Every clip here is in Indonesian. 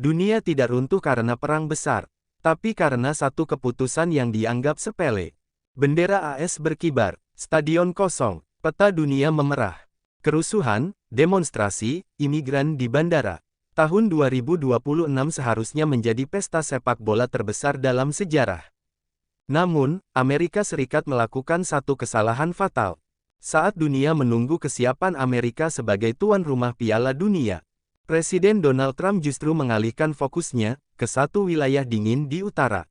Dunia tidak runtuh karena perang besar, tapi karena satu keputusan yang dianggap sepele. Bendera AS berkibar, stadion kosong, peta dunia memerah. Kerusuhan, demonstrasi, imigran di bandara. Tahun 2026 seharusnya menjadi pesta sepak bola terbesar dalam sejarah. Namun, Amerika Serikat melakukan satu kesalahan fatal. Saat dunia menunggu kesiapan Amerika sebagai tuan rumah Piala Dunia, Presiden Donald Trump justru mengalihkan fokusnya ke satu wilayah dingin di utara.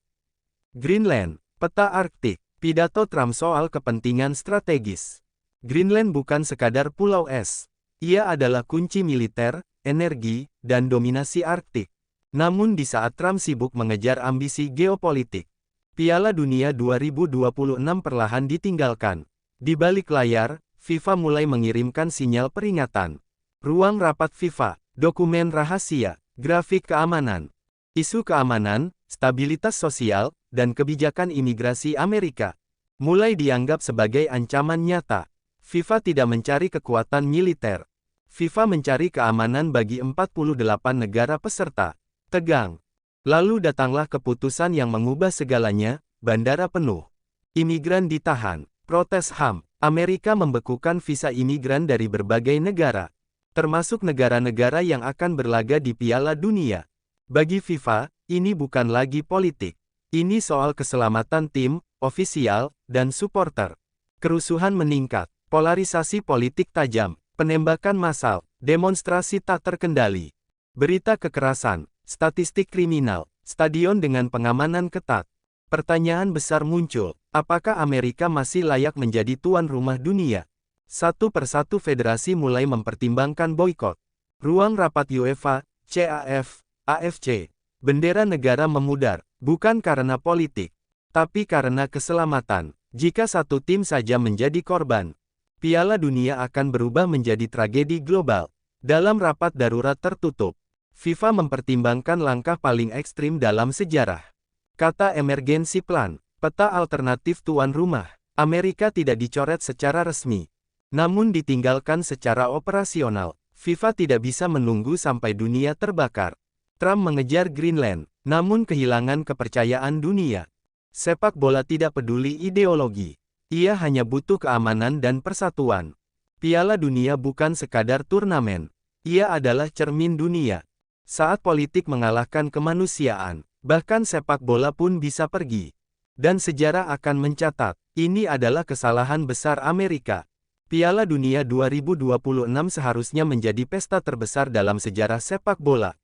Greenland, peta Arktik, pidato Trump soal kepentingan strategis. Greenland bukan sekadar pulau es. Ia adalah kunci militer, energi, dan dominasi Arktik. Namun di saat Trump sibuk mengejar ambisi geopolitik, Piala Dunia 2026 perlahan ditinggalkan. Di balik layar, FIFA mulai mengirimkan sinyal peringatan. Ruang rapat FIFA, dokumen rahasia, grafik keamanan, isu keamanan, stabilitas sosial, dan kebijakan imigrasi Amerika mulai dianggap sebagai ancaman nyata. FIFA tidak mencari kekuatan militer. FIFA mencari keamanan bagi 48 negara peserta. Tegang. Lalu datanglah keputusan yang mengubah segalanya, bandara penuh. Imigran ditahan. Protes HAM. Amerika membekukan visa imigran dari berbagai negara, termasuk negara-negara yang akan berlaga di Piala Dunia. Bagi FIFA, ini bukan lagi politik. Ini soal keselamatan tim, ofisial, dan supporter. Kerusuhan meningkat, polarisasi politik tajam, penembakan massal, demonstrasi tak terkendali. Berita kekerasan, statistik kriminal, stadion dengan pengamanan ketat. Pertanyaan besar muncul, apakah Amerika masih layak menjadi tuan rumah dunia? Satu persatu federasi mulai mempertimbangkan boikot. Ruang rapat UEFA, CAF, AFC. Bendera negara memudar, bukan karena politik, tapi karena keselamatan. Jika satu tim saja menjadi korban, Piala Dunia akan berubah menjadi tragedi global. Dalam rapat darurat tertutup, FIFA mempertimbangkan langkah paling ekstrim dalam sejarah. Kata emergency plan, peta alternatif tuan rumah. Amerika tidak dicoret secara resmi, namun ditinggalkan secara operasional. FIFA tidak bisa menunggu sampai dunia terbakar. Trump mengejar Greenland, namun kehilangan kepercayaan dunia. Sepak bola tidak peduli ideologi. Ia hanya butuh keamanan dan persatuan. Piala Dunia bukan sekadar turnamen. Ia adalah cermin dunia. Saat politik mengalahkan kemanusiaan, bahkan sepak bola pun bisa pergi. Dan sejarah akan mencatat, ini adalah kesalahan besar Amerika. Piala Dunia 2026 seharusnya menjadi pesta terbesar dalam sejarah sepak bola.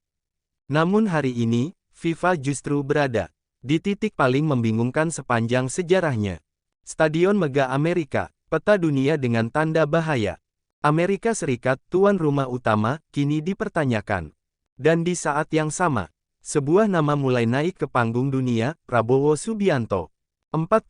Namun hari ini, FIFA justru berada di titik paling membingungkan sepanjang sejarahnya. Stadion megah Amerika, peta dunia dengan tanda bahaya. Amerika Serikat, tuan rumah utama, kini dipertanyakan. Dan di saat yang sama, sebuah nama mulai naik ke panggung dunia, Prabowo Subianto. 48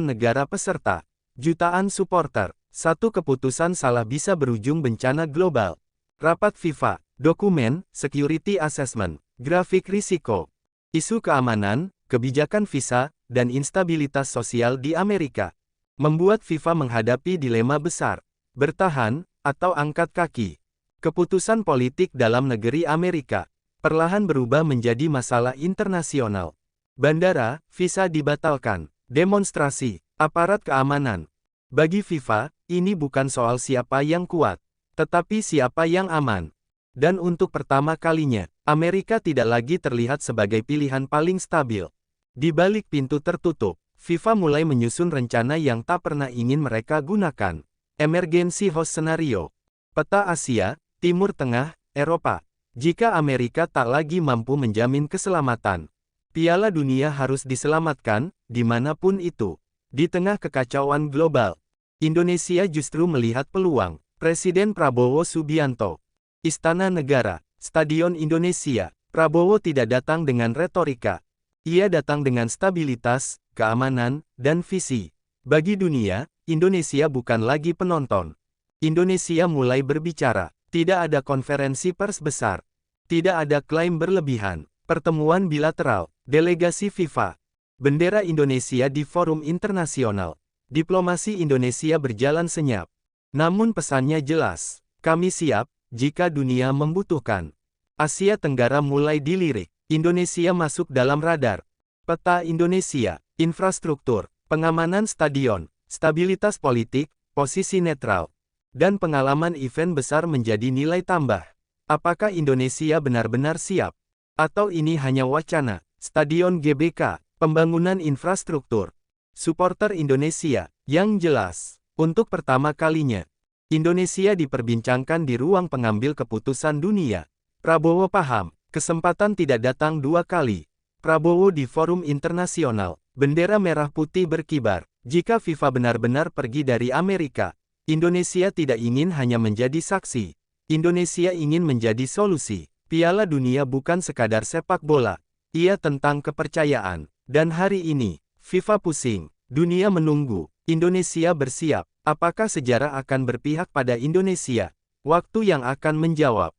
negara peserta, jutaan supporter. Satu keputusan salah bisa berujung bencana global. Rapat FIFA, dokumen, security assessment, grafik risiko, isu keamanan, kebijakan visa, dan instabilitas sosial di Amerika membuat FIFA menghadapi dilema besar, bertahan, atau angkat kaki. Keputusan politik dalam negeri Amerika perlahan berubah menjadi masalah internasional. Bandara, visa dibatalkan, demonstrasi, aparat keamanan. Bagi FIFA, ini bukan soal siapa yang kuat, tetapi siapa yang aman. Dan untuk pertama kalinya, Amerika tidak lagi terlihat sebagai pilihan paling stabil. Di balik pintu tertutup, FIFA mulai menyusun rencana yang tak pernah ingin mereka gunakan. Emergency host scenario. Peta Asia, Timur Tengah, Eropa. Jika Amerika tak lagi mampu menjamin keselamatan, Piala Dunia harus diselamatkan, dimanapun itu. Di tengah kekacauan global, Indonesia justru melihat peluang. Presiden Prabowo Subianto. Istana Negara, Stadion Indonesia. Prabowo tidak datang dengan retorika. Ia datang dengan stabilitas, keamanan, dan visi. Bagi dunia, Indonesia bukan lagi penonton. Indonesia mulai berbicara. Tidak ada konferensi pers besar. Tidak ada klaim berlebihan. Pertemuan bilateral, delegasi FIFA. Bendera Indonesia di forum internasional. Diplomasi Indonesia berjalan senyap. Namun pesannya jelas. Kami siap, jika dunia membutuhkan. Asia Tenggara mulai dilirik. Indonesia masuk dalam radar. Peta Indonesia, infrastruktur, pengamanan stadion, stabilitas politik, posisi netral, dan pengalaman event besar menjadi nilai tambah. Apakah Indonesia benar-benar siap? Atau ini hanya wacana? Stadion GBK, pembangunan infrastruktur, supporter Indonesia, yang jelas, untuk pertama kalinya, Indonesia diperbincangkan di ruang pengambil keputusan dunia. Prabowo paham, kesempatan tidak datang dua kali. Prabowo di forum internasional, bendera merah putih berkibar. Jika FIFA benar-benar pergi dari Amerika, Indonesia tidak ingin hanya menjadi saksi. Indonesia ingin menjadi solusi. Piala Dunia bukan sekadar sepak bola, ia tentang kepercayaan. Dan hari ini, FIFA pusing, dunia menunggu, Indonesia bersiap. Apakah sejarah akan berpihak pada Indonesia? Waktu yang akan menjawab.